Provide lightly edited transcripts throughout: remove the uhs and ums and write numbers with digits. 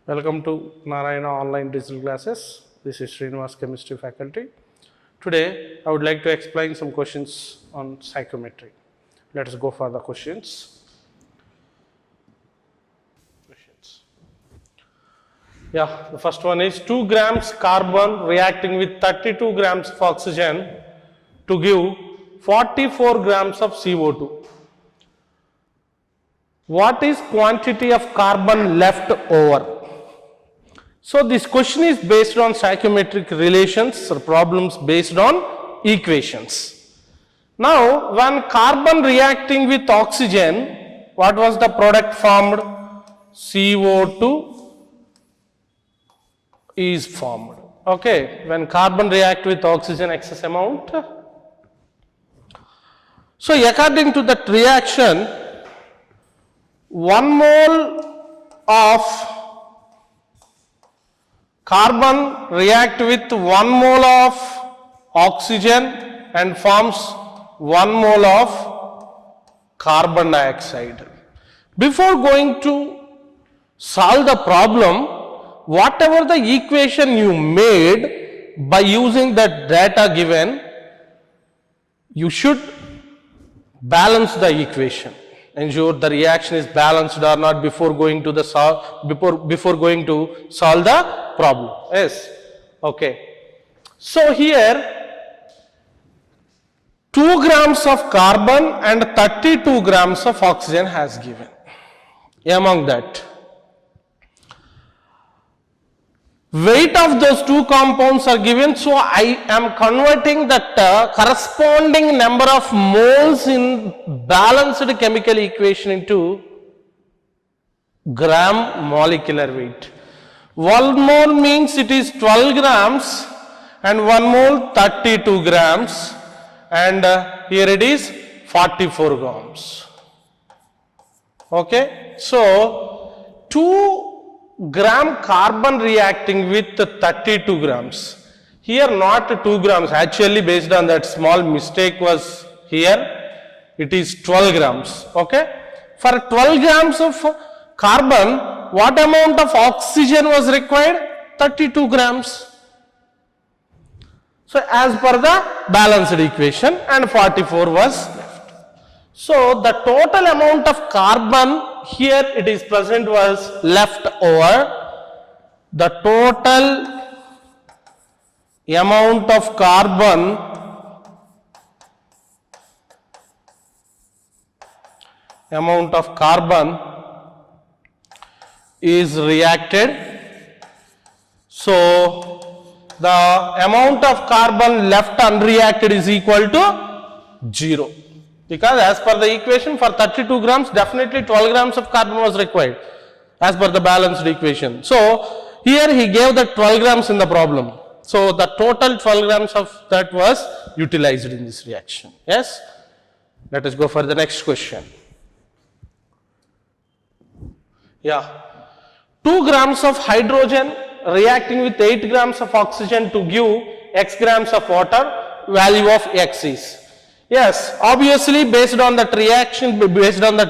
Welcome to Narayana Online Digital Classes. This is Srinivas Chemistry Faculty. Today, I would like to explain some questions on psychometry. Let us go for the questions. Yeah, the first one is 2 grams carbon reacting with 32 grams of oxygen to give 44 grams of CO2. What is quantity of carbon left over? So this question is based on stoichiometric relations or problems based on equations. Now, when carbon reacting with oxygen, what was the product formed? CO2 is formed. Okay, when carbon react with oxygen, excess amount. So according to that reaction, 1 mole of carbon react with 1 mole of oxygen and forms 1 mole of carbon dioxide. Before going to solve the problem, whatever the equation you made by using the data given, you should balance the equation. Ensure the reaction is balanced or not before going to the before going to solve the problem. Yes. Okay. So here 2 grams of carbon and 32 grams of oxygen has given. Among that, weight of those 2 compounds are given, so I am converting that corresponding number of moles in balanced chemical equation into gram molecular weight. 1 mole means it is 12 grams and 1 mole 32 grams and here it is 44 grams. Okay, so 2 gram carbon reacting with 32 grams. Here not 2 grams, actually based on that small mistake was here, it is 12 grams. Okay. For 12 grams of carbon, what amount of oxygen was required? 32 grams. So as per the balanced equation, and 44 was left. So the total amount of carbon here it is present was left over. The total amount of carbon is reacted. So the amount of carbon left unreacted is equal to 0. Because as per the equation for 32 grams, definitely 12 grams of carbon was required as per the balanced equation. So here he gave the 12 grams in the problem. So the total 12 grams of that was utilized in this reaction. Yes? Let us go for the next question. Yeah. 2 grams of hydrogen reacting with 8 grams of oxygen to give x grams of water, value of x is. Yes, obviously based on that reaction, based on the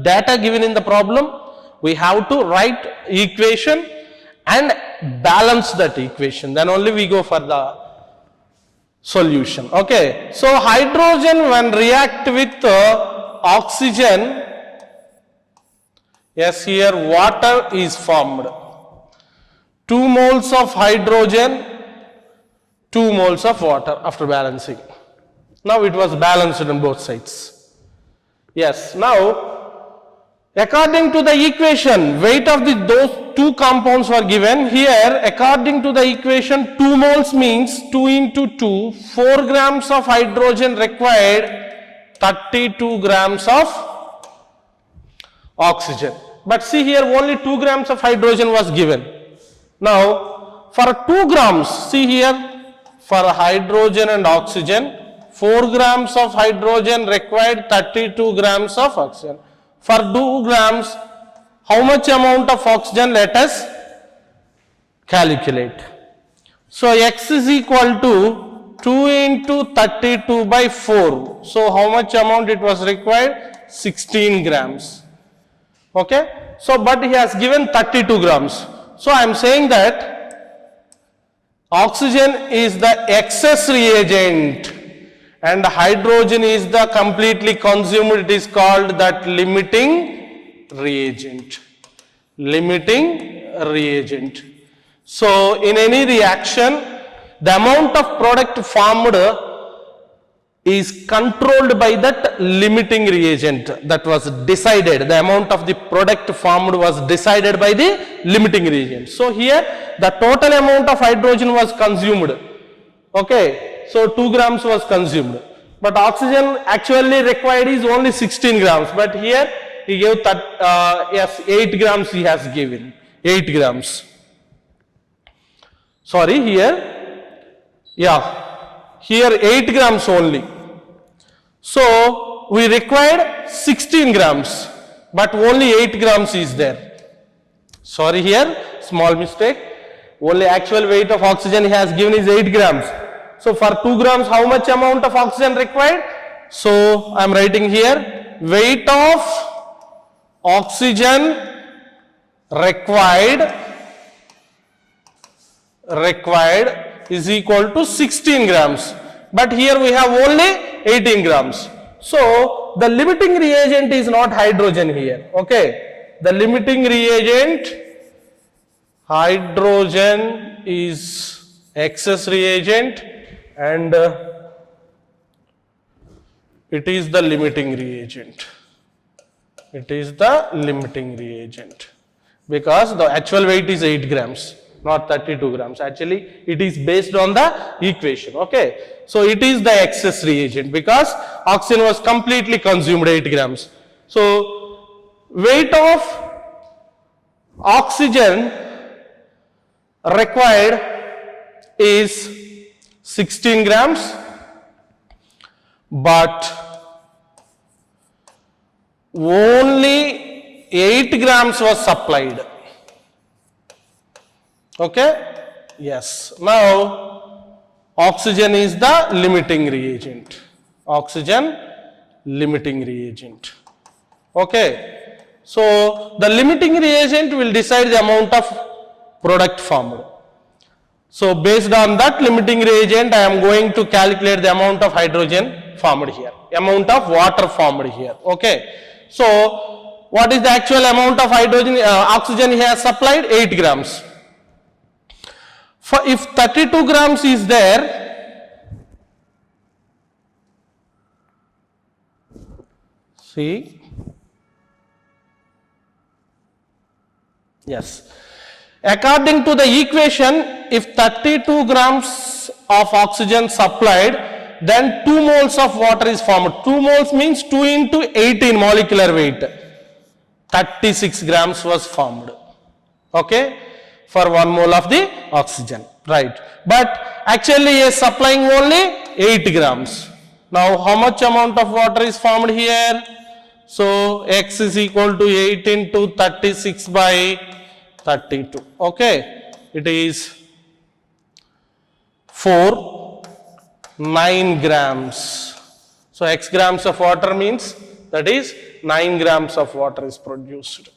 data given in the problem, we have to write equation and balance that equation. Then only we go for the solution. Okay, so hydrogen when react with oxygen, yes, here water is formed. 2 moles of hydrogen, 2 moles of water after balancing. Now it was balanced on both sides. Yes, now according to the equation, weight of those 2 compounds were given. Here according to the equation, 2 moles means 2 into 2, 4 grams of hydrogen required, 32 grams of oxygen. But see here only 2 grams of hydrogen was given. Now for 2 grams, see here for hydrogen and oxygen, 4 grams of hydrogen required, 32 grams of oxygen. For 2 grams, how much amount of oxygen? Let us calculate. So x is equal to 2 into 32 by 4. So how much amount it was required? 16 grams. Okay. So but he has given 32 grams. So I am saying that oxygen is the excess reagent and hydrogen is the completely consumed. It is called that limiting reagent. Limiting reagent. So in any reaction, the amount of product formed is controlled by that limiting reagent that was decided. The amount of the product formed was decided by the limiting reagent. So here the total amount of hydrogen was consumed. Okay, so 2 grams was consumed. But oxygen actually required is only 16 grams. But here he gave yes, 8 grams he has given. 8 grams. Sorry, here 8 grams only. So we required 16 grams, but only 8 grams is there. Sorry, here small mistake. Only actual weight of oxygen he has given is 8 grams. So for 2 grams, how much amount of oxygen required? So I am writing here, weight of oxygen required is equal to 16 grams. But here we have only 18 grams. So the limiting reagent is not hydrogen here. Okay. The limiting reagent, hydrogen is excess reagent and it is the limiting reagent. It is the limiting reagent because the actual weight is 8 grams. Not 32 grams. Actually, it is based on the equation. Okay. So it is the excess reagent because oxygen was completely consumed 8 grams. So weight of oxygen required is 16 grams, but only 8 grams was supplied. Okay, yes. Now oxygen is the limiting reagent. Oxygen limiting reagent. Okay, so the limiting reagent will decide the amount of product formed. So based on that limiting reagent, I am going to calculate the amount of hydrogen formed here, amount of water formed here. Okay, so what is the actual amount of hydrogen oxygen he has supplied? 8 grams. For if 32 grams is there, see, yes, according to the equation, if 32 grams of oxygen supplied, then 2 moles of water is formed. 2 moles means 2 into 18 molecular weight. 36 grams was formed. Okay, for 1 mole of the oxygen, right? But actually he is supplying only 8 grams. Now how much amount of water is formed here? So X is equal to 8 into 36 by 32. Okay, it is 9 grams. So X grams of water means that is 9 grams of water is produced.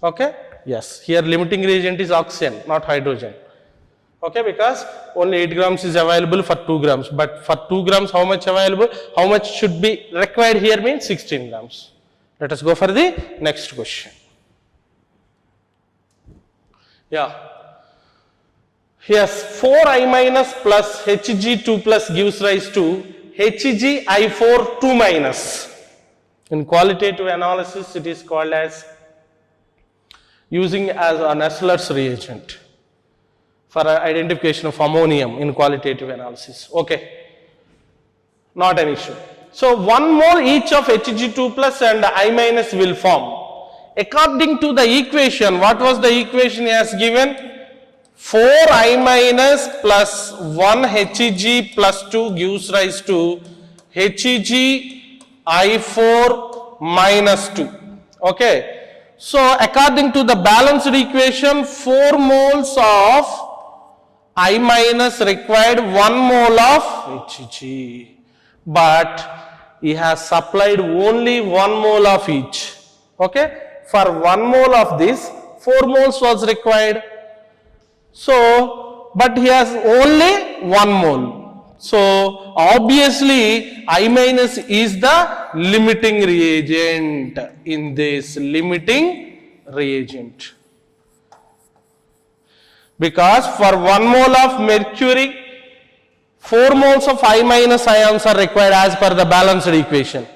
Okay. Yes, here limiting reagent is oxygen, not hydrogen. Okay, because only 8 grams is available for 2 grams. But for 2 grams, how much available? How much should be required here means 16 grams. Let us go for the next question. Yeah. Yes, 4I minus plus Hg2 plus gives rise to HgI4 2 minus. In qualitative analysis, it is called as using as a Nessler's reagent for identification of ammonium in qualitative analysis. Okay, not an issue. So 1 mole each of Hg2 plus and I minus will form. According to the equation, what was the equation he has given? 4I minus plus 1 Hg plus 2 gives rise to HgI4 minus 2. Okay. So according to the balanced equation, 4 moles of I minus required 1 mole of Hg. But he has supplied only 1 mole of each. Okay. For 1 mole of this, 4 moles was required. So, but he has only 1 mole. So, obviously, I minus is the limiting reagent in this limiting reagent. Because for 1 mole of mercury, 4 moles of I minus ions are required as per the balanced equation.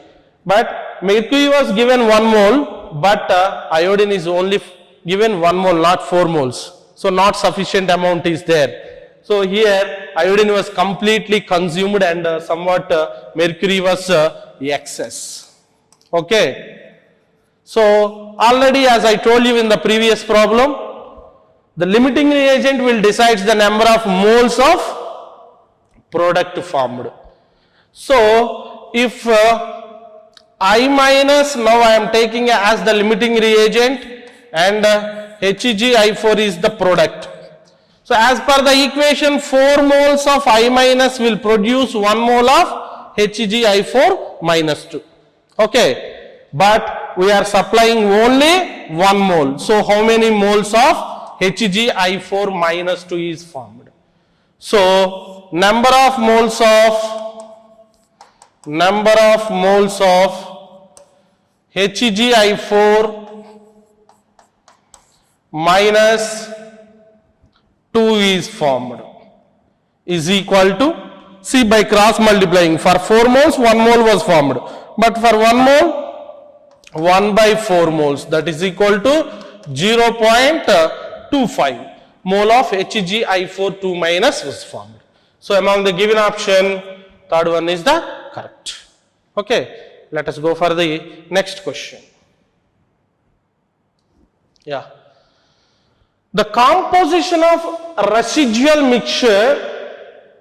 But mercury was given 1 mole, but iodine is only given 1 mole, not 4 moles. So, not sufficient amount is there. So, here iodine was completely consumed and somewhat mercury was excess. Okay. So, already as I told you in the previous problem, the limiting reagent will decide the number of moles of product formed. So, if I minus, now I am taking as the limiting reagent and HgI4 is the product. So, as per the equation, 4 moles of I minus will produce 1 mole of HgI4 minus 2. Okay. But we are supplying only 1 mole. So, how many moles of HgI4 minus 2 is formed? So, number of moles of HgI4 minus 2 is formed is equal to, see, by cross multiplying, for 4 moles 1 mole was formed, but for 1 mole 1 by 4 moles, that is equal to 0.25 mole of HgI4 2 minus was formed. So, among the given option, third one is the correct. Okay, let us go for the next question. Yeah. The composition of a residual mixture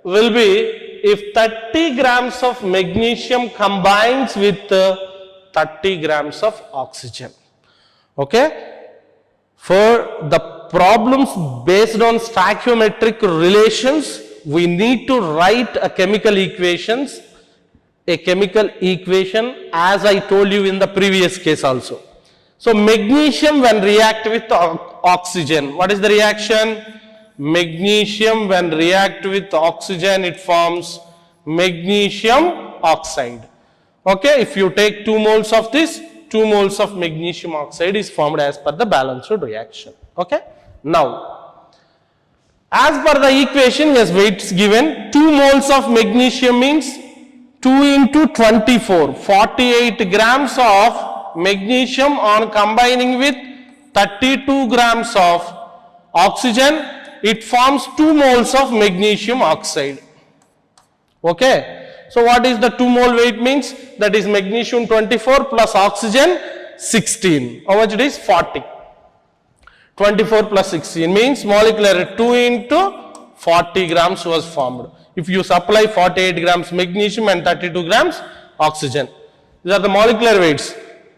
will be if 30 grams of magnesium combines with 30 grams of oxygen. Okay. For the problems based on stoichiometric relations, we need to write a chemical equation as I told you in the previous case also. So, magnesium when react with oxygen, what is the reaction? Magnesium when react with oxygen, it forms magnesium oxide. Okay, if you take 2 moles of this, 2 moles of magnesium oxide is formed as per the balanced reaction. Okay. Now, as per the equation, yes, weights given, 2 moles of magnesium means 2 into 24, 48 grams of magnesium on combining with 32 grams of oxygen, it forms 2 moles of magnesium oxide. Okay. So, what is the 2 mole weight means? That is magnesium 24 plus oxygen 16. How much it is? 40. 24 plus 16 means molecular 2 into 40 grams was formed. If you supply 48 grams magnesium and 32 grams oxygen. These are the molecular weights.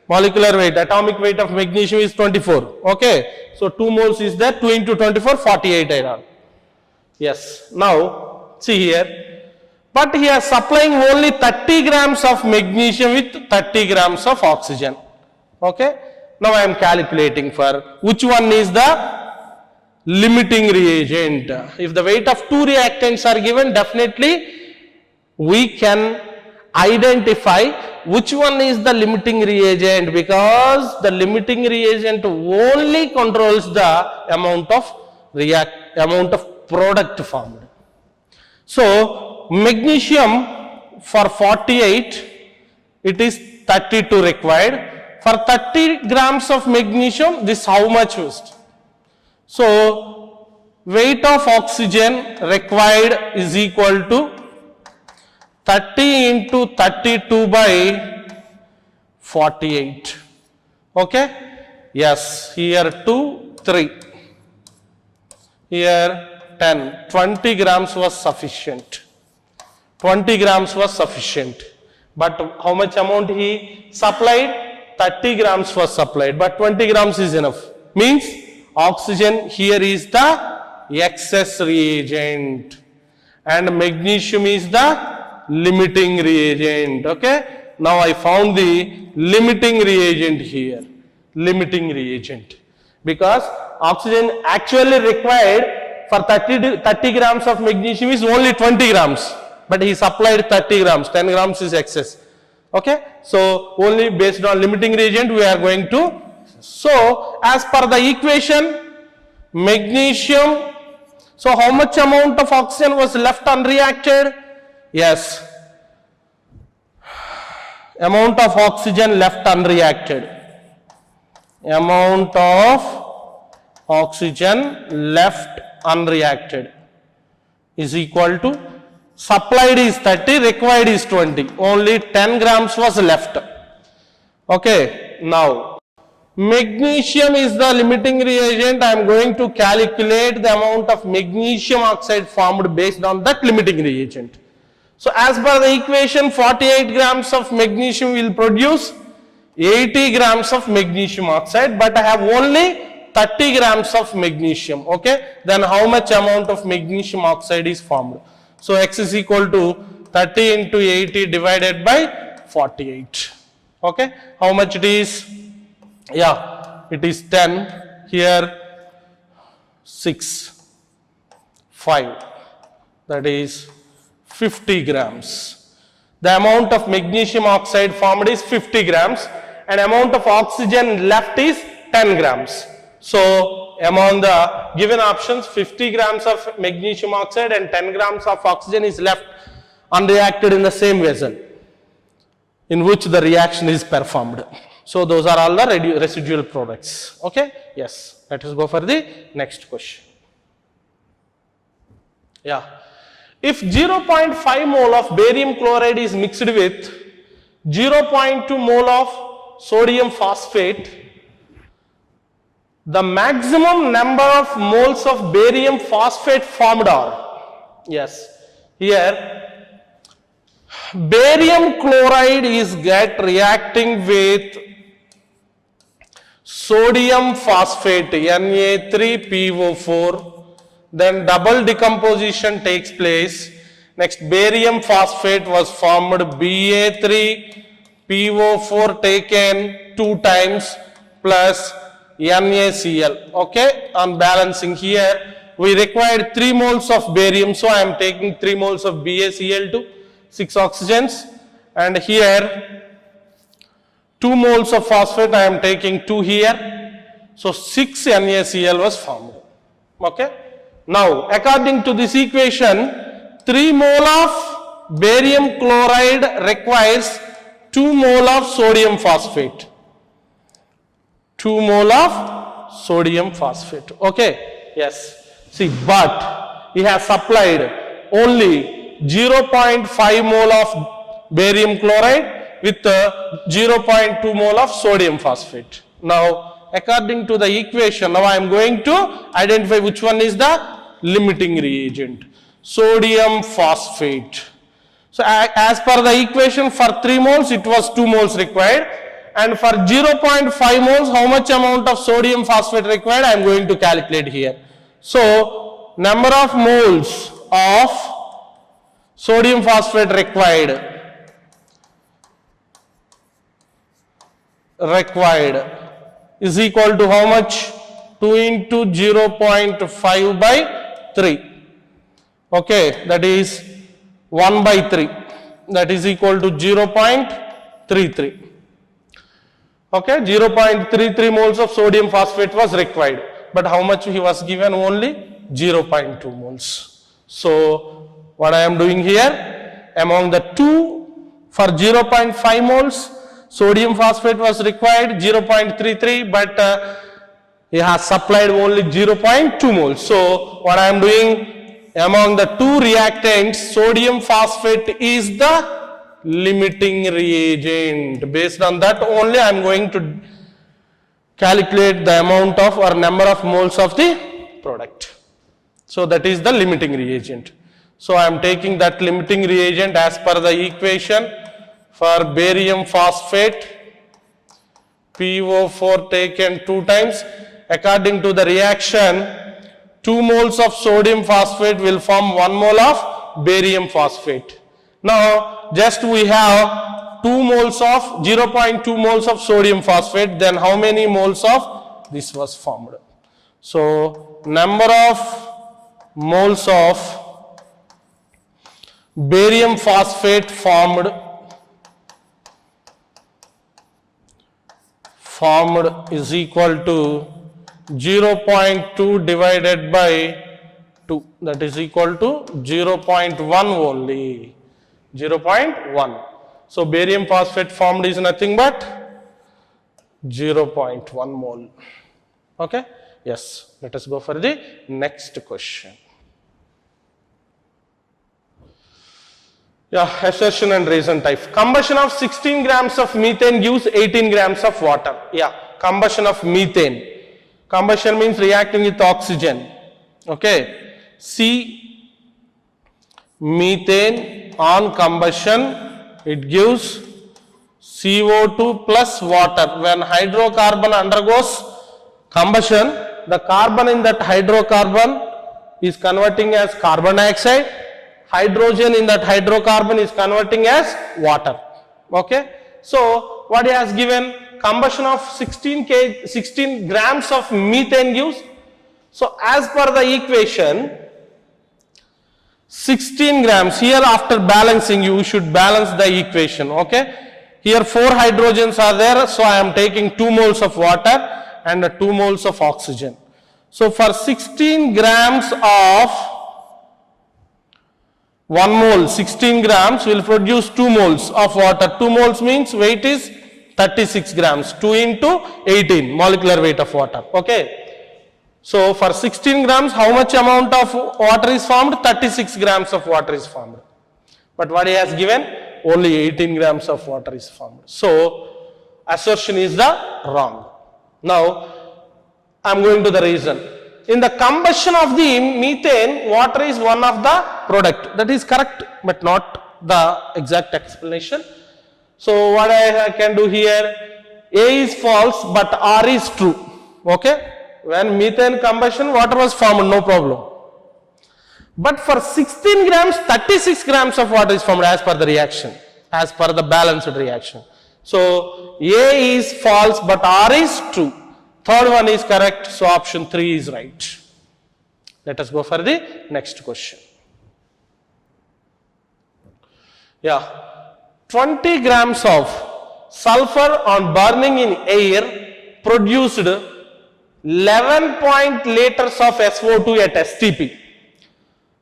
Molecular weight, atomic weight of magnesium is 24. Okay. So, 2 moles is there, 2 into 24, 48 iron. Yes. Now, see here. But he is supplying only 30 grams of magnesium with 30 grams of oxygen. Okay. Now, I am calculating for which one is the limiting reagent. If the weight of 2 reactants are given, definitely we can identify which one is the limiting reagent, because the limiting reagent only controls the amount of product formed. So, magnesium for 48, it is 32 required. For 30 grams of magnesium, this how much used? So, weight of oxygen required is equal to 30 into 32 by 48. Okay? Yes, here 2, 3. Here 10. 20 grams was sufficient. 20 grams was sufficient. But how much amount he supplied? 30 grams was supplied, but 20 grams is enough. Means oxygen here is the excess reagent and magnesium is the limiting reagent. Okay. Now I found the limiting reagent here. Limiting reagent. because oxygen actually required for 30 grams of magnesium is only 20 grams, but he supplied 30 grams, 10 grams is excess. Okay, so only based on limiting reagent we are going to. So as per the equation, magnesium, so how much amount of oxygen was left unreacted? Yes, amount of oxygen left unreacted. Amount of oxygen left unreacted is equal to, supplied is 30, required is 20. Only 10 grams was left. Okay, now magnesium is the limiting reagent. I am going to calculate the amount of magnesium oxide formed based on that limiting reagent. So as per the equation, 48 grams of magnesium will produce 80 grams of magnesium oxide, but I have only 30 grams of magnesium. Okay, then how much amount of magnesium oxide is formed? So X is equal to 30 into 80 divided by 48. Okay, how much it is? Yeah, it is 10, here 6, 5, that is 50 grams. The amount of magnesium oxide formed is 50 grams and amount of oxygen left is 10 grams. So among the given options, 50 grams of magnesium oxide and 10 grams of oxygen is left unreacted in the same vessel in which the reaction is performed. So those are all the residual products. Okay, yes, let us go for the next question. Yeah, if 0.5 mole of barium chloride is mixed with 0.2 mole of sodium phosphate, the maximum number of moles of barium phosphate formed are, yes, here barium chloride is reacting with sodium phosphate Na3PO4, then double decomposition takes place. Next, barium phosphate was formed, Ba3PO4 taken 2 times plus NaCl. Okay, on balancing here we required 3 moles of barium, so I am taking 3 moles of BaCl2, 6 oxygens, and here 2 moles of phosphate I am taking 2 here, so 6 NaCl was formed. Okay, now according to this equation, 3 mole of barium chloride requires 2 mole of sodium phosphate. 2 mole of sodium phosphate. Okay, yes. See, but he has supplied only 0.5 mole of barium chloride with 0.2 mole of sodium phosphate. Now, according to the equation, now I am going to identify which one is the limiting reagent. Sodium phosphate. So, as per the equation, for 3 moles, it was 2 moles required. And for 0.5 moles, how much amount of sodium phosphate required, I am going to calculate here. So, number of moles of sodium phosphate required is equal to how much? 2 into 0.5 by 3. Okay, that is 1 by 3. That is equal to 0.33. Okay, 0.33 moles of sodium phosphate was required, but how much he was given? Only 0.2 moles. So what I am doing here, among the two, for 0.5 moles sodium phosphate was required 0.33, but he has supplied only 0.2 moles. So what I am doing, among the two reactants, sodium phosphate is the limiting reagent. Based on that only I am going to calculate the amount of or number of moles of the product. So that is the limiting reagent. So I am taking that limiting reagent as per the equation. For barium phosphate, PO4 taken 2 times. According to the reaction, 2 moles of sodium phosphate will form 1 mole of barium phosphate. Now, just we have 2 moles of 0.2 moles of sodium phosphate, then how many moles of this was formed. So number of moles of barium phosphate formed is equal to 0.2 divided by 2, that is equal to 0.1 only, 0.1. So barium phosphate formed is nothing but 0.1 mole. Okay, yes, let us go for the next question. Yeah, assertion and reason type. Combustion of 16 grams of methane gives 18 grams of water. Yeah, combustion of methane. Combustion means reacting with oxygen. Okay, C, methane on combustion, it gives CO2 plus water. When hydrocarbon undergoes combustion, the carbon in that hydrocarbon is converting as carbon dioxide. Hydrogen in that hydrocarbon is converting as water. Okay. So what he has given, combustion of 16 grams of methane gives. So as per the equation, 16 grams, here after balancing you should balance the equation. Okay. Here 4 hydrogens are there, so I am taking 2 moles of water and 2 moles of oxygen. So for 16 grams of 1 mole, 16 grams will produce 2 moles of water. 2 moles means weight is 36 grams. 2 into 18 molecular weight of water. Okay. So for 16 grams, how much amount of water is formed? 36 grams of water is formed. But what he has given? Only 18 grams of water is formed. So assertion is the wrong. Now I am going to the reason. In the combustion of the methane, water is one of the product. That is correct, but not the exact explanation. So what I can do here, A is false, but R is true. Okay. When methane combustion, water was formed, no problem. But for 16 grams, 36 grams of water is formed as per the reaction, as per the balanced reaction. So A is false, but R is true. Third one is correct, so option 3 is right. Let us go for the next question. Yeah, 20 grams of sulfur on burning in air produced 11 liters of SO2 at STP.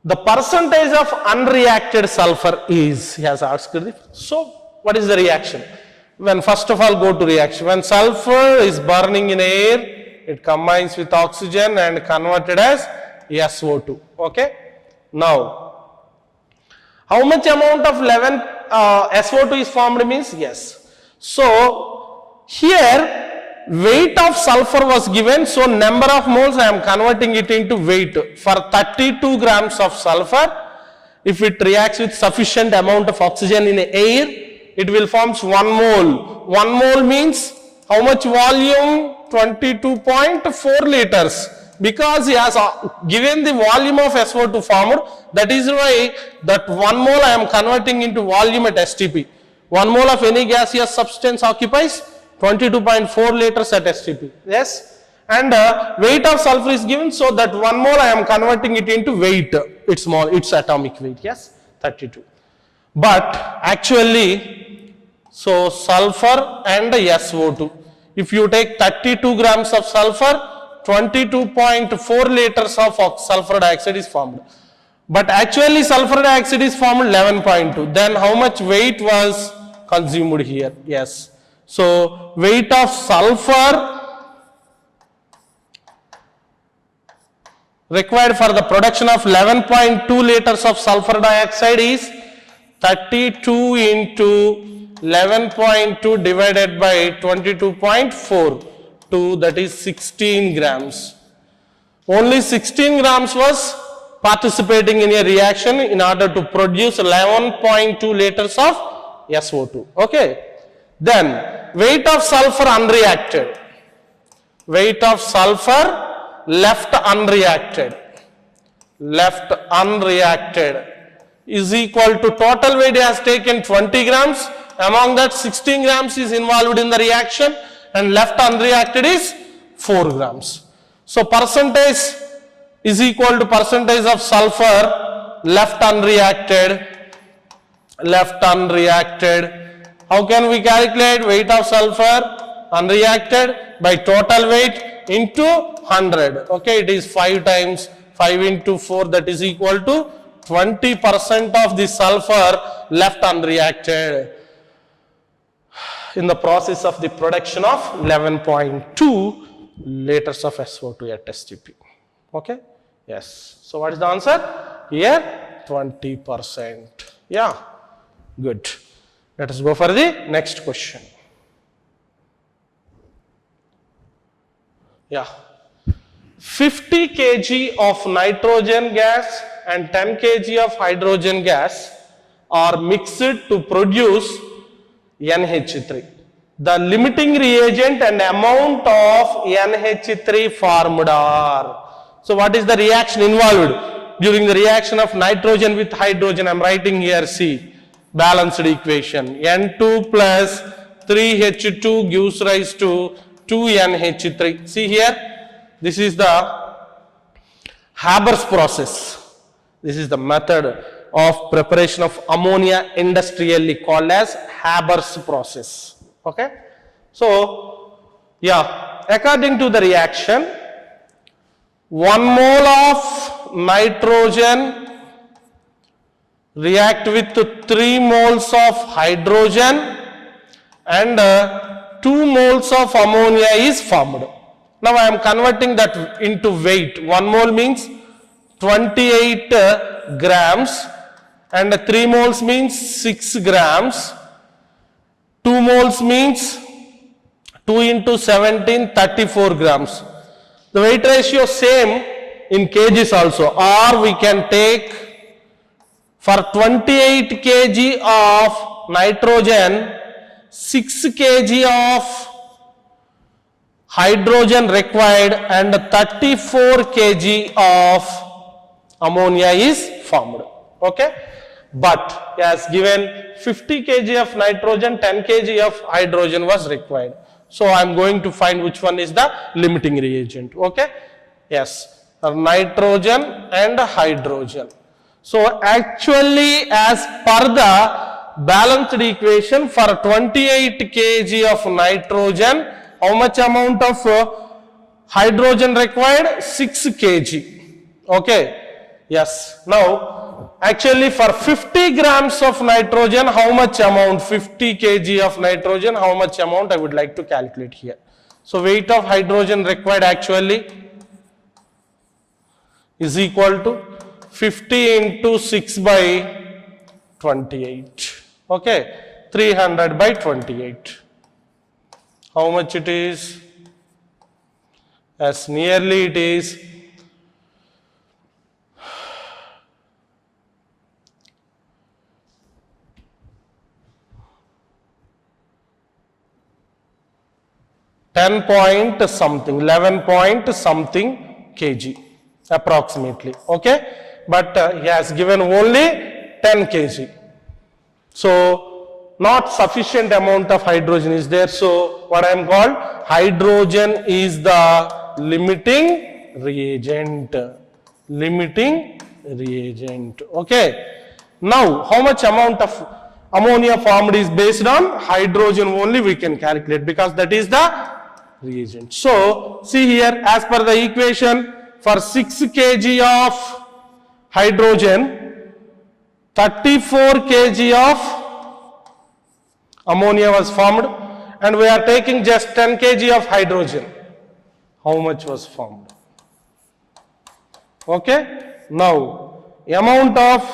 The percentage of unreacted sulfur is, he has asked this. So what is the reaction? When first of all go to reaction, when sulfur is burning in air, it combines with oxygen and converted as SO2. Okay. Now, how much amount of SO2 is formed means yes. So here weight of sulfur was given, so number of moles I am converting it into weight. For 32 grams of sulfur, if it reacts with sufficient amount of oxygen in air, it will forms 1 mole. 1 mole means how much volume? 22.4 liters. Because he has given the volume of SO2 formed, that is why that 1 mole I am converting into volume at STP. 1 mole of any gaseous substance occupies 22.4 liters at STP. Yes. And weight of sulfur is given, so that 1 mole I am converting it into weight. Its atomic weight. Yes, 32. But actually, so sulfur and SO2. If you take 32 grams of sulfur, 22.4 liters of sulfur dioxide is formed. But actually sulfur dioxide is formed 11.2. Then how much weight was consumed here? Yes. So weight of sulfur required for the production of 11.2 liters of sulfur dioxide is 32 into 11.2 divided by 22.4, that is 16 grams. Only 16 grams was participating in a reaction in order to produce 11.2 liters of SO2. Okay. Then weight of sulfur unreacted. Weight of sulfur left unreacted is equal to total weight has taken 20 grams. Among that 16 grams is involved in the reaction and left unreacted is 4 grams. So percentage is equal to percentage of sulfur left unreacted. How can we calculate weight of sulfur unreacted? By total weight into 100. Okay, it is 5 times 5 into 4, that is equal to 20% of the sulfur left unreacted in the process of the production of 11.2 liters of SO2 at STP. Okay, yes. So what is the answer? Here 20%. Yeah, good. Let us go for the next question. Yeah, 50 kg of nitrogen gas and 10 kg of hydrogen gas are mixed to produce NH3. The limiting reagent and amount of NH3 formed are. So what is the reaction involved? During the reaction of nitrogen with hydrogen, I am writing here, see, balanced equation. N2 plus 3H2 gives rise to 2NH3. See here, this is the Haber's process. This is the method of preparation of ammonia industrially called as Haber's process. Okay. So, yeah, according to the reaction, 1 mole of nitrogen react with 3 moles of hydrogen and 2 moles of ammonia is formed. Now I am converting that into weight. 1 mole means 28 grams and 3 moles means 6 grams. 2 moles means 2 into 17, 34 grams. The weight ratio same in kgs also, or we can take for 28 kg of nitrogen, 6 kg of hydrogen required and 34 kg of ammonia is formed. Okay, but as given 50 kg of nitrogen, 10 kg of hydrogen was required. So I am going to find which one is the limiting reagent. Okay, yes, nitrogen and hydrogen. So actually, as per the balanced equation, for 28 kg of nitrogen, how much amount of hydrogen required? 6 kg. Okay. Yes. Now, actually for 50 grams of nitrogen, how much amount? 50 kg of nitrogen, how much amount I would like to calculate here. So, weight of hydrogen required actually is equal to 50 into 6 by 28. Okay. 300 by 28. How much it is? As nearly it is 10 point something, 11 point something kg approximately. Okay, but he has given only 10 kg. So not sufficient amount of hydrogen is there. So what I am called, hydrogen is the limiting reagent. Limiting reagent. Okay. Now how much amount of ammonia formed is based on hydrogen only we can calculate, because that is the reagent. So see here, as per the equation, for 6 kg of hydrogen, 34 kg of ammonia was formed, and we are taking just 10 kg of hydrogen. How much was formed? Okay. Now amount of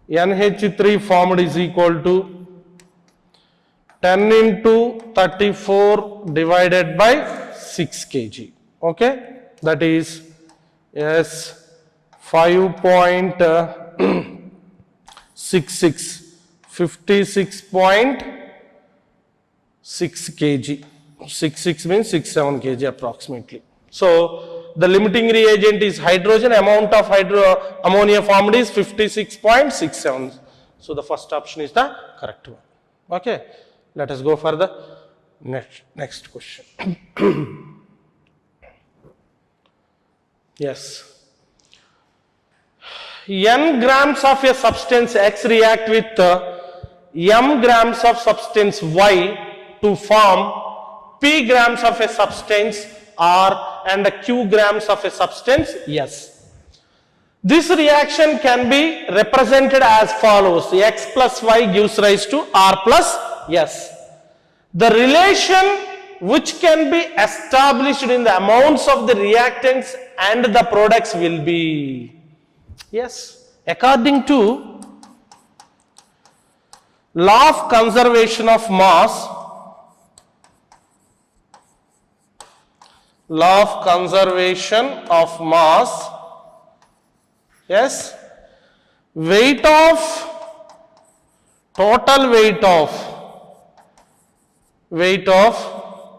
NH3 formed is equal to 10 into 34 divided by 6 kg. Okay, that is yes 5.66, 56.6 kg. 66 means 67 kg approximately. So the limiting reagent is hydrogen, amount of ammonia formed is 56.67. So the first option is the correct one. Okay, let us go for the next question. Yes. N grams of a substance X react with m grams of substance Y to form P grams of a substance R and Q grams of a substance S. This reaction can be represented as follows. X plus Y gives rise to R plus S. The relation which can be established in the amounts of the reactants and the products will be, yes, according to law of conservation of mass, yes, total weight of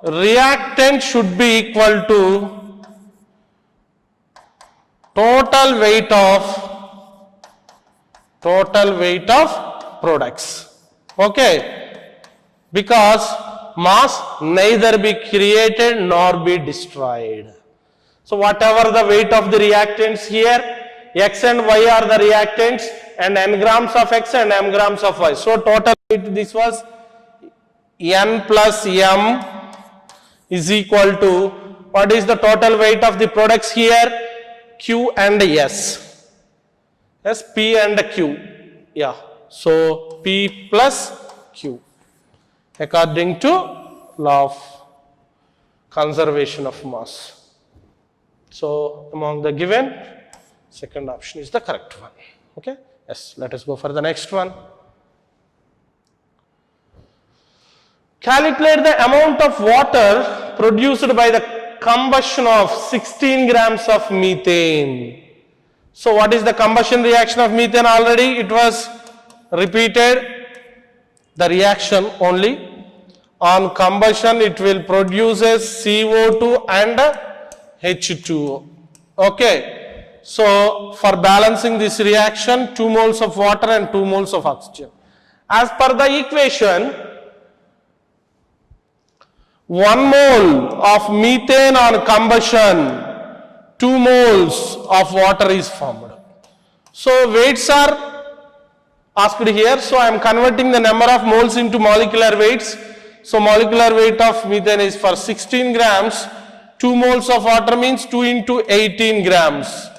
reactant should be equal to total weight of products. Okay, because mass neither be created nor be destroyed. So whatever the weight of the reactants here, X and Y are the reactants, and n grams of X and m grams of Y. So total weight, this was N plus M is equal to, what is the total weight of the products here? Q and S. Yes, P and Q. Yeah. So P plus Q according to law of conservation of mass. So among the given, second option is the correct one. Okay. Yes. Let us go for the next one. Calculate the amount of water produced by the combustion of 16 grams of methane. So what is the combustion reaction of methane? Already it was repeated. The reaction only. On combustion it will produce CO2 and H2O. Okay. So for balancing this reaction, 2 moles of water and 2 moles of oxygen. As per the equation, 1 mole of methane on combustion, 2 moles of water is formed. So weights are asked here. So I am converting the number of moles into molecular weights. So molecular weight of methane is for 16 grams. 2 moles of water means 2 into 18 grams.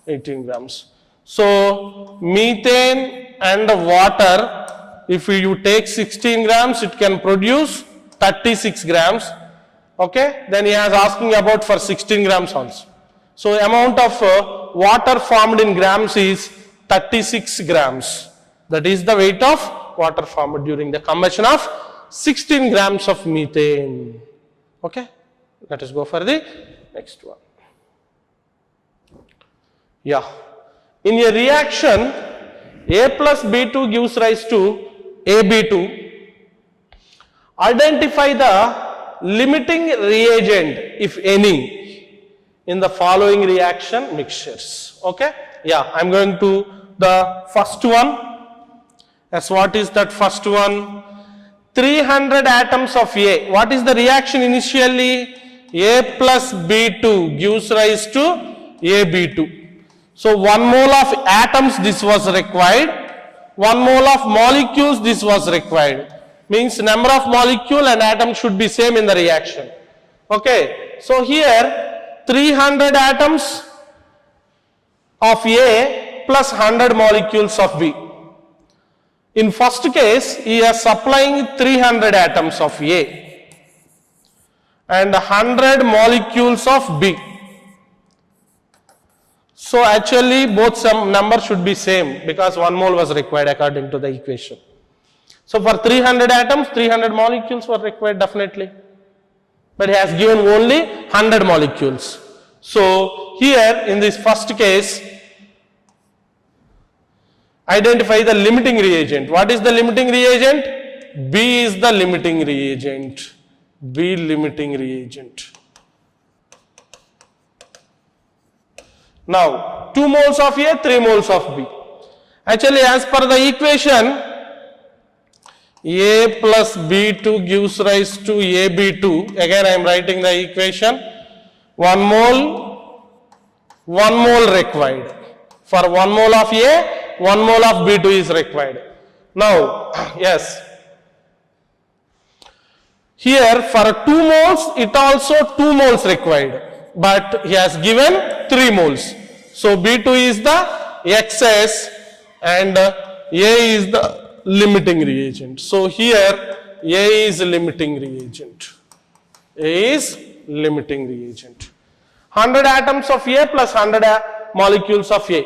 18 grams. So methane and water, if you take 16 grams, it can produce 36 grams. Okay. Then he is asking about for 16 grams also. So amount of water formed in grams is 36 grams. That is the weight of water formed during the combustion of 16 grams of methane. Okay. Let us go for the next one. Yeah. In a reaction, A plus B2 gives rise to AB2. Identify the limiting reagent, if any, in the following reaction mixtures. Okay. Yeah. I am going to the first one. As what is that first one? 300 atoms of A. What is the reaction initially? A plus B2 gives rise to AB2. So 1 mole of atoms this was required. 1 mole of molecules this was required. Means number of molecule and atom should be same in the reaction. Okay. So here 300 atoms of A plus 100 molecules of B. In first case, he is supplying 300 atoms of A and 100 molecules of B. So actually both some number should be same because 1 mole was required according to the equation. So for 300 atoms, 300 molecules were required definitely. But he has given only 100 molecules. So here in this first case, identify the limiting reagent. What is the limiting reagent? B is the limiting reagent. B limiting reagent. Now 2 moles of A, 3 moles of B. Actually as per the equation, A plus B2 gives rise to AB2. Again I am writing the equation. 1 mole required. For 1 mole of A, 1 mole of B2 is required. Now, yes. Here for 2 moles, it also 2 moles required. But he has given 3 moles. So B2 is the excess and A is the limiting reagent. So here A is limiting reagent. A is limiting reagent. 100 atoms of A plus 100 molecules of A.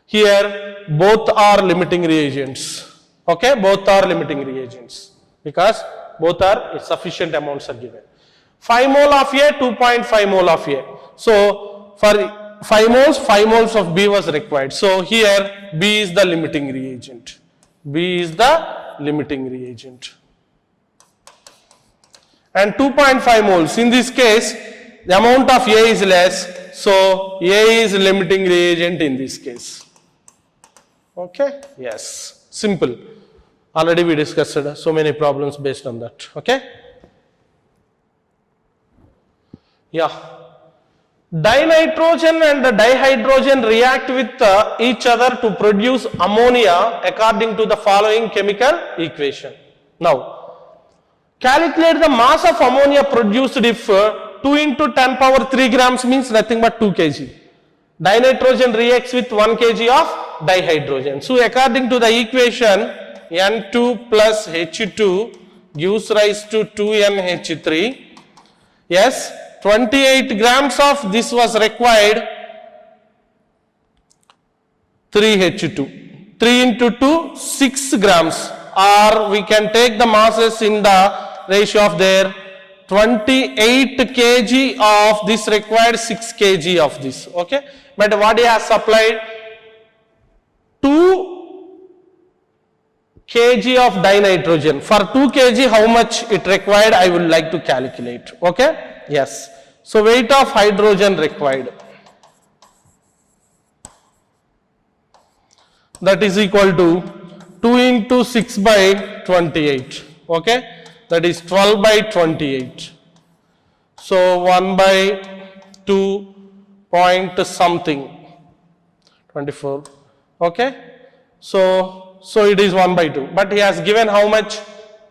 Here both are limiting reagents. Okay, both are limiting reagents because both are sufficient amounts are given. 5 mole of A, 2.5 mole of A. So for 5 moles of B was required. So here B is the limiting reagent. B is the limiting reagent. And 2.5 moles. In this case, the amount of A is less. So A is limiting reagent in this case. Okay? Yes. Simple. Already we discussed so many problems based on that. Okay? Yeah. Dinitrogen and dihydrogen react with each other to produce ammonia according to the following chemical equation. Now, calculate the mass of ammonia produced if 2 into 10 power 3 grams means nothing but 2 kg. Dinitrogen reacts with 1 kg of dihydrogen. So, according to the equation, N2 plus H2 gives rise to 2NH3. Yes, 28 grams of this was required, 3H2. 3 into 2, 6 grams. Or we can take the masses in the ratio of their 28 kg of this required 6 kg of this. Okay. But what he has supplied? 2 kg of dinitrogen. For 2 kg, how much it required, I would like to calculate. Okay? Yes. So, weight of hydrogen required. That is equal to 2 into 6 by 28. Okay? That is 12 by 28. So, 1 by 2 point something. 24. Okay? So it is 1 by 2. But he has given how much?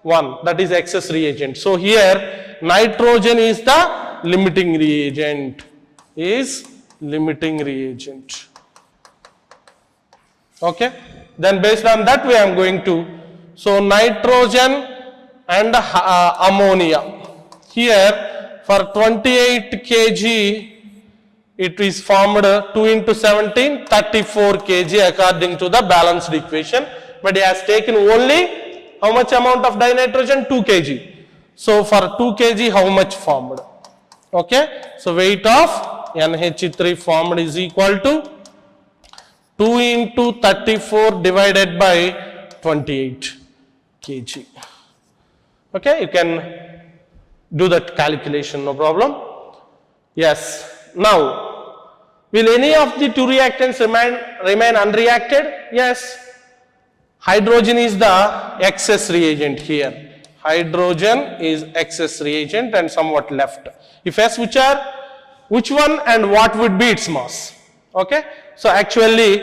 1. That is excess reagent. So here nitrogen is the limiting reagent. Okay. Then based on that we are going to. So nitrogen and ammonia. Here for 28 kg it is formed 2 into 17, 34 kg according to the balanced equation. But he has taken only how much amount of dinitrogen? 2 kg. So for 2 kg how much formed? Okay. So weight of NH3 formed is equal to 2 into 34 divided by 28 kg. Okay. You can do that calculation, no problem. Yes. Now, will any of the two reactants remain unreacted? Yes. Hydrogen is the excess reagent here. Hydrogen is excess reagent and somewhat left. If yes, which one and what would be its mass? Okay. So actually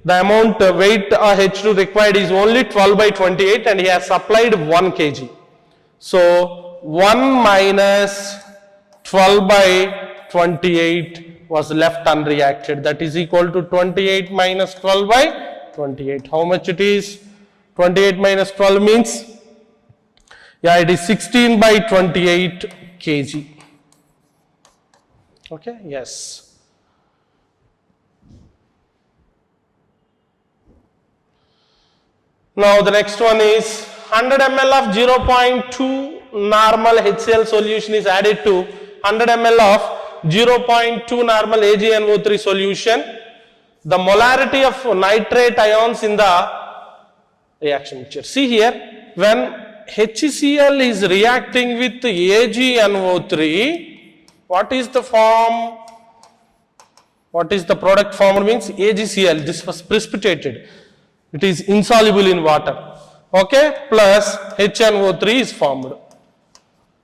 the amount weight H2 required is only 12 by 28 and he has supplied 1 kg. So 1 minus 12 by 28 was left unreacted. That is equal to 28 minus 12 by 28. How much it is? 28 minus 12 means, yeah, it is 16 by 28 kg. Okay, yes. Now the next one is 100 ml of 0.2 normal HCl solution is added to 100 ml of 0.2 normal AgNO3 solution. The molarity of nitrate ions in the reaction mixture. See here, when HCl is reacting with AgNO3, what is the form? What is the product form? Means AgCl. This was precipitated. It is insoluble in water. okay, plus HNO3 is formed.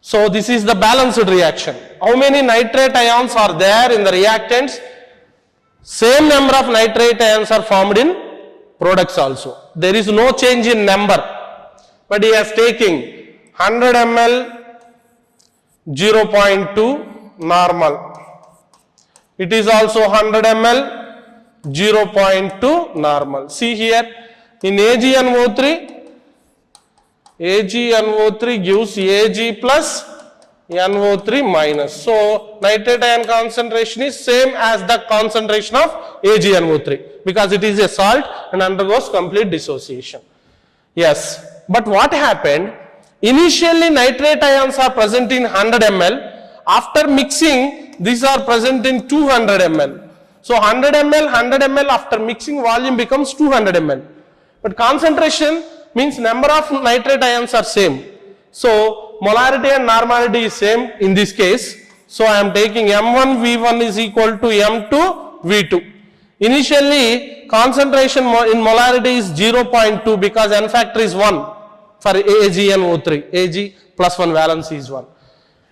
So this is the balanced reaction. How many nitrate ions are there in the reactants? Same number of nitrate ions are formed in products also. There is no change in number. But he is taking 100 ml 0.2 normal. It is also 100 ml 0.2 normal. See here, in AgNO3 gives Ag plus NO3 minus. So nitrate ion concentration is same as the concentration of AgNO3 because it is a salt and undergoes complete dissociation. Yes, but what happened? Initially nitrate ions are present in 100 ml. After mixing, these are present in 200 ml. So 100 ml after mixing volume becomes 200 ml. But concentration means number of nitrate ions are same. So molarity and normality is same in this case. So I am taking M1 V1 is equal to M2 V2. Initially concentration in molarity is 0.2 because N factor is 1 for AgNO3. Ag plus 1 valence is 1.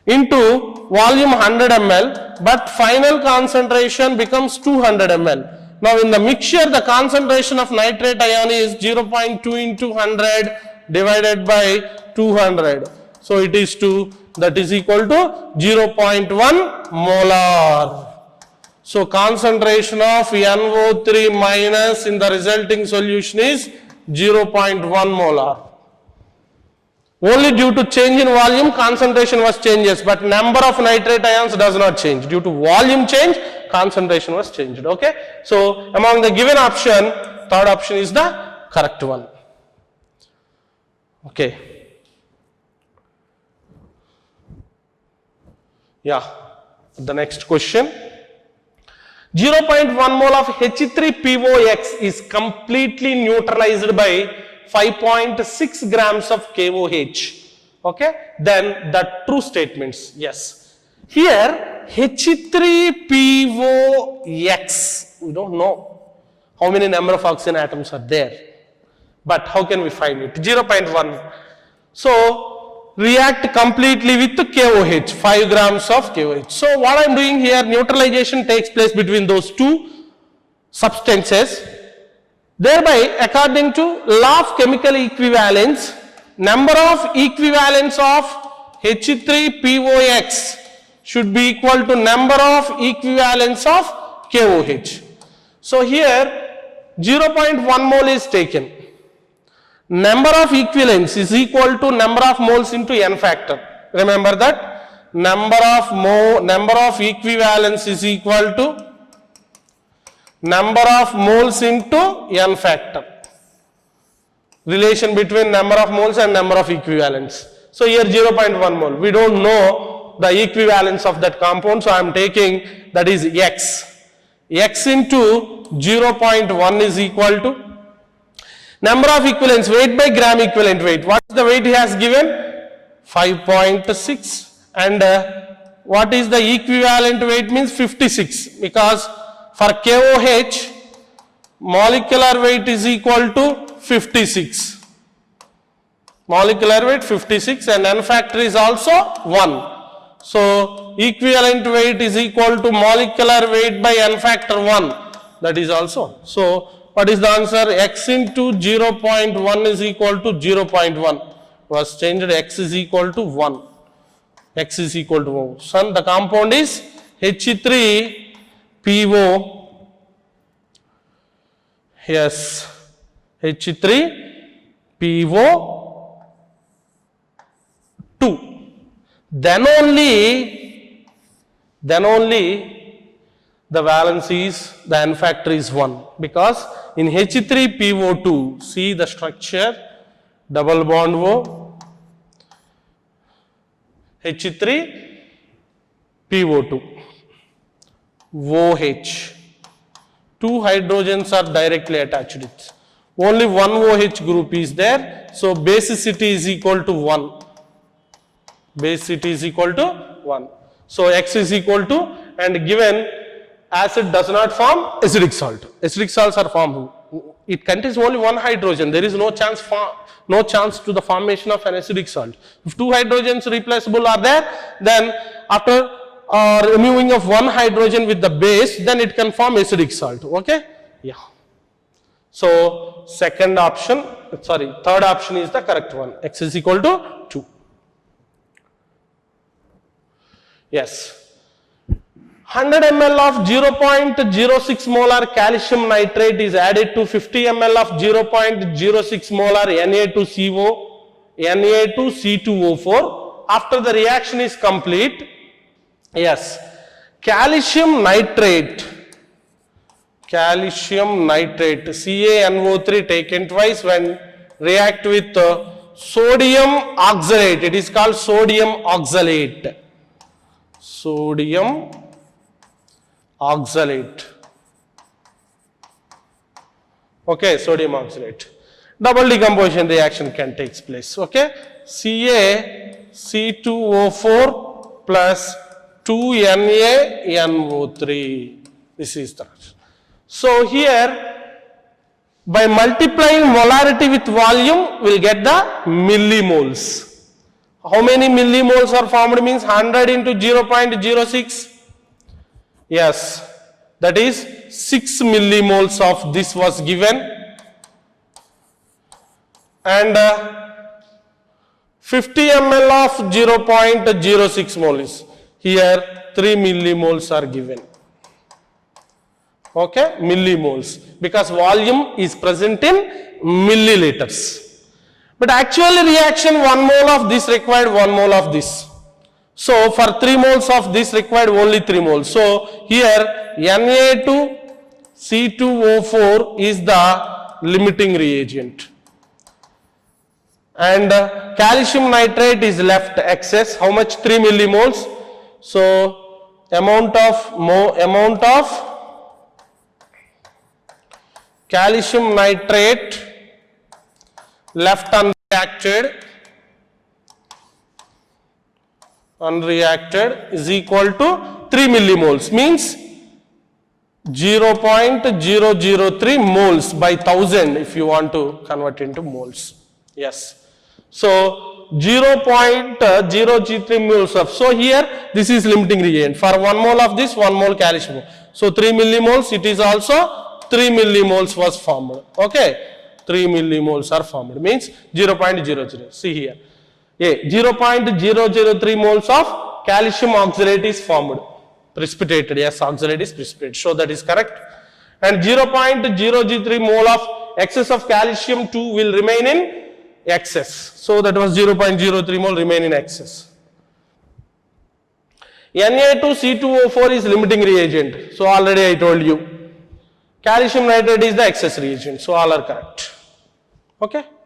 Into volume 100 ml, but final concentration becomes 200 ml. Now in the mixture, the concentration of nitrate ion is 0.2 into 100 divided by 200. So it is 2, that is equal to 0.1 molar. So concentration of NO3 minus in the resulting solution is 0.1 molar. Only due to change in volume, concentration was changes, but number of nitrate ions does not change. Due to volume change, concentration was changed. Okay. So among the given option, third option is the correct one. Okay. Yeah. The next question. 0.1 mole of H3POX is completely neutralized by 5.6 grams of KOH. Okay. Then the true statements. Yes. Here H3POX, we don't know how many number of oxygen atoms are there. But how can we find it? 0.1. So react completely with KOH, 5 grams of KOH. So what I am doing here, neutralization takes place between those two substances. Thereby, according to law of chemical equivalence, number of equivalents of H3POX should be equal to number of equivalents of KOH. So here 0.1 mole is taken. Number of equivalents is equal to number of moles into N factor. Remember that number of equivalents is equal to number of moles into N factor. Relation between number of moles and number of equivalents. So here 0.1 mole. We don't know the equivalence of that compound. So I am taking that is X. X into 0.1 is equal to number of equivalents, weight by gram equivalent weight. What is the weight he has given? 5.6. And what is the equivalent weight means 56, because for KOH molecular weight is equal to 56. Molecular weight 56 and N factor is also 1. So equivalent weight is equal to molecular weight by N factor 1. That is also. So what is the answer? X into 0.1 is equal to 0.1. Was changed, X is equal to 1. X is equal to 1. So the compound is H3PO. Yes, H3PO2. Then only the valence is, the N factor is 1, because in H3PO2, see the structure, double bond O, H3PO2, OH. Two hydrogens are directly attached. Only one OH group is there. So basicity is equal to 1. Basicity is equal to 1. So X is equal to, and given acid does not form acidic salt. Acidic salts are formed it contains only one hydrogen. There is no chance to the formation of an acidic salt. If two hydrogens replaceable are there, then after removing of one hydrogen with the base, then it can form acidic salt. Okay? Yeah. So third option is the correct one. X is equal to 2. Yes. 100 ml of 0.06 molar calcium nitrate is added to 50 ml of 0.06 molar Na2C2O4 after the reaction is complete. Yes, calcium nitrate CaNO3 taken twice when react with sodium oxalate. It is called sodium oxalate. Sodium oxalate. Okay, sodium oxalate. Double decomposition reaction can take place. Okay, CaC2O4 plus 2NaNO3. This is the. So here, by multiplying molarity with volume, we'll get the millimoles. How many millimoles are formed means 100 into 0.06. Yes, that is 6 millimoles of this was given, and 50 ml of 0.06 moles. Here 3 millimoles are given. Okay, millimoles, because volume is present in milliliters. But actually reaction 1 mole of this required 1 mole of this. So for 3 moles of this required only 3 moles. So here Na2C2O4 is the limiting reagent. And calcium nitrate is left excess. How much? 3 millimoles. So amount of calcium nitrate left unreacted is equal to 3 millimoles, means 0.003 moles by 1000 if you want to convert into moles. Yes. So 0.003 moles of, so here this is limiting reagent. For 1 mole of this, 1 mole calcium. So 3 millimoles, it is also 3 millimoles was formed. Okay, 3 millimoles are formed, means 0.00. See here, 0.003 moles of calcium oxalate is formed, precipitated. Yes, oxalate is precipitated, so that is correct. And 0.003 mole of excess of calcium 2 will remain in excess. So that was 0.03 mole remain in excess. Na2C2O4 is limiting reagent. So already I told you. Calcium nitrate is the excess reagent. So all are correct. Okay.